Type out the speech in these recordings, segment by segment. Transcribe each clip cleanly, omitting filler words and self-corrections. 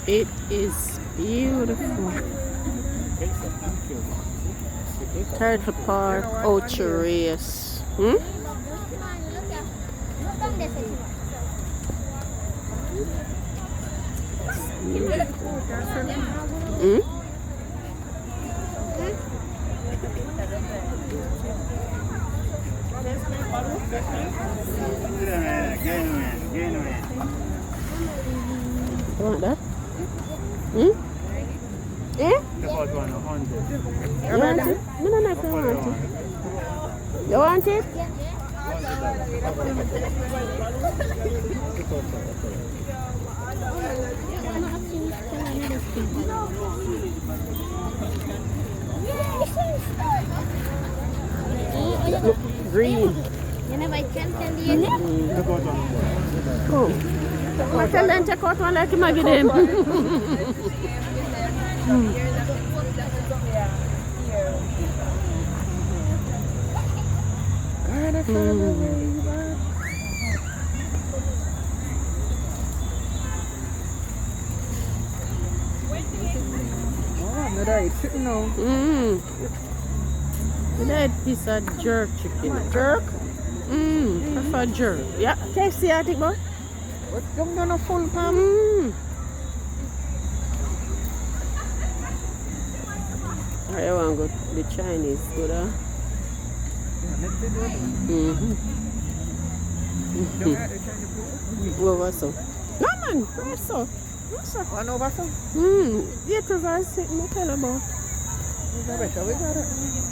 It is beautiful. Turtle Park, Ocho, Rios. Hmm? Hmm? You want that? Hmm? Eh? You want it? No, no, no, I don't want it. You want it? Look, green. Oh. I tell them take out one like him I give them. That piece of jerk chicken. Jerk? Prefer jerk. Yeah, KFC I think, boy. Don't go no full palm. I want to go to the Chinese food, huh? What's up? No, man, what's up? What's up? One over some. Yeah, provide something to tell about. We got it.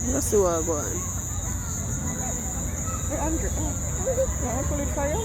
Let's see what I'm going. Hey, Andrew. Oh, pull it for you.